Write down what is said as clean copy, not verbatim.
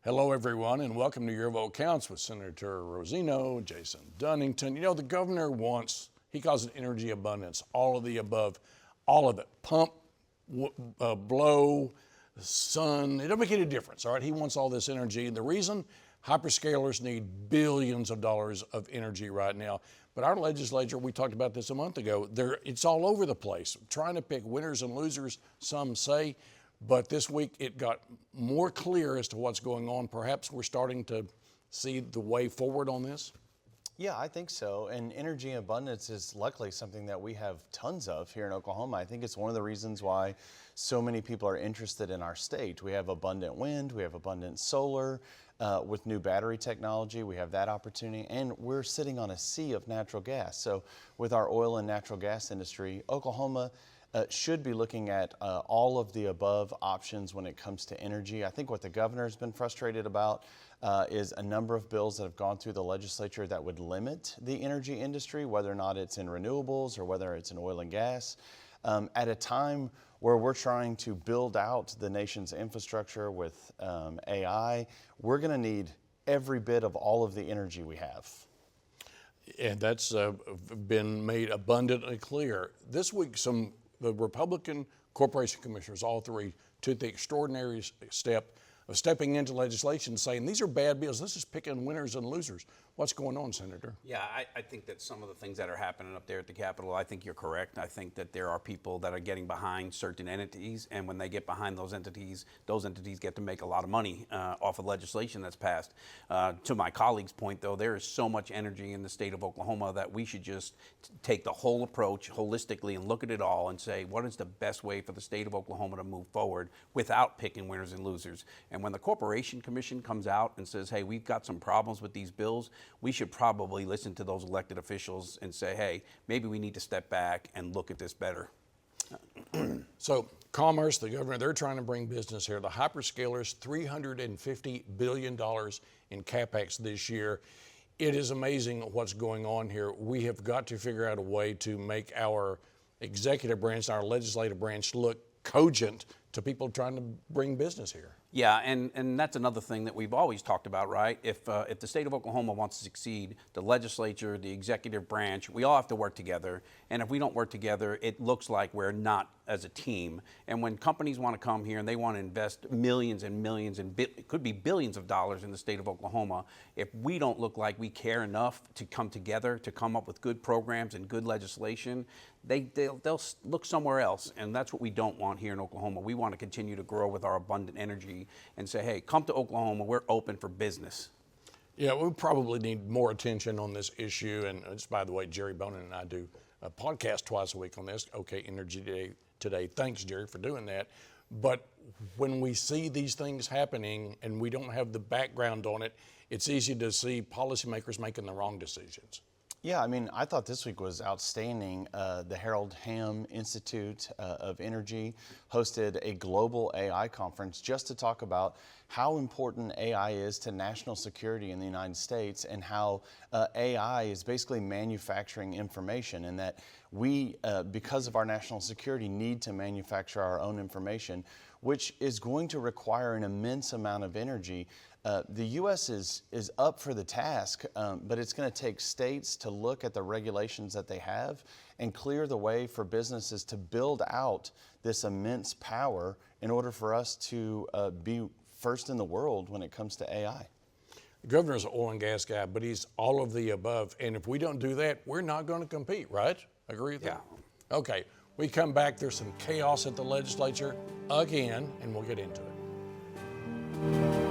Hello, everyone, and welcome to Your Vote Counts with Senator Rosino and Jason Dunnington. You know, the governor wants, he calls it energy abundance, all of the above, all of it. Pump, blow, sun, it don't make any difference, all right? He wants all this energy. And the reason, hyperscalers need billions of dollars of energy right now. But our legislature, we talked about this a month ago, it's all over the place, trying to pick winners and losers, some say. But this week it got more clear as to what's going on. Perhaps we're starting to see the way forward on this? Yeah, I think so. And energy abundance is luckily something that we have tons of here in Oklahoma. I think it's one of the reasons why so many people are interested in our state. We have abundant wind, we have abundant solar. With new battery technology, we have that opportunity, and we're sitting on a sea of natural gas. So with our oil and natural gas industry, Oklahoma should be looking at all of the above options when it comes to energy. I think what the governor's been frustrated about is a number of bills that have gone through the legislature that would limit the energy industry, whether or not it's in renewables or whether it's in oil and gas, at a time where we're trying to build out the nation's infrastructure with AI. We're going to need every bit of all of the energy we have. And that's been made abundantly clear. This week, the Republican corporation commissioners, all three, took the extraordinary step of stepping into legislation saying these are bad bills. This is picking winners and losers. What's going on, Senator? Yeah, I think that some of the things that are happening up there at the Capitol, I think you're correct. I think that there are people that are getting behind certain entities, and when they get behind those entities get to make a lot of money off of legislation that's passed. To my colleague's point, though, there is so much energy in the state of Oklahoma that we should just take the whole approach holistically and look at it all and say, what is the best way for the state of Oklahoma to move forward without picking winners and losers? And when the Corporation Commission comes out and says, hey, we've got some problems with these bills, we should probably listen to those elected officials and say, hey, maybe we need to step back and look at this better. So Commerce, the governor, they're trying to bring business here. The hyperscalers, $350 billion in CapEx this year. It is amazing what's going on here. We have got to figure out a way to make our executive branch, our legislative branch, look cogent to people trying to bring business here. Yeah, and that's another thing that we've always talked about, right? If the state of Oklahoma wants to succeed, the legislature, the executive branch, we all have to work together. And if we don't work together, it looks like we're not as a team. And when companies want to come here and they want to invest millions and millions and it could be billions of dollars in the state of Oklahoma, if we don't look like we care enough to come together to come up with good programs and good legislation, they'll look somewhere else. And that's what we don't want here in Oklahoma. We want to continue to grow with our abundant energy and say, hey, come to Oklahoma, we're open for business. Yeah, we probably need more attention on this issue. And just by the way, Jerry Bonin and I do a podcast twice a week on this, OK Energy Today. Thanks, Jerry, for doing that. But when we see these things happening and we don't have the background on it, it's easy to see policymakers making the wrong decisions. Yeah, I mean, I thought this week was outstanding. The Harold Hamm Institute of Energy hosted a global AI conference just to talk about how important AI is to national security in the United States and how AI is basically manufacturing information, and that we, because of our national security, need to manufacture our own information, which is going to require an immense amount of energy. The U.S. is up for the task, but it's going to take states to look at the regulations that they have and clear the way for businesses to build out this immense power in order for us to be first in the world when it comes to AI. The governor's an oil and gas guy, but he's all of the above. And if we don't do that, we're not going to compete, right? Agree with that? Yeah. Okay, we come back. There's some chaos at the legislature again, and we'll get into it.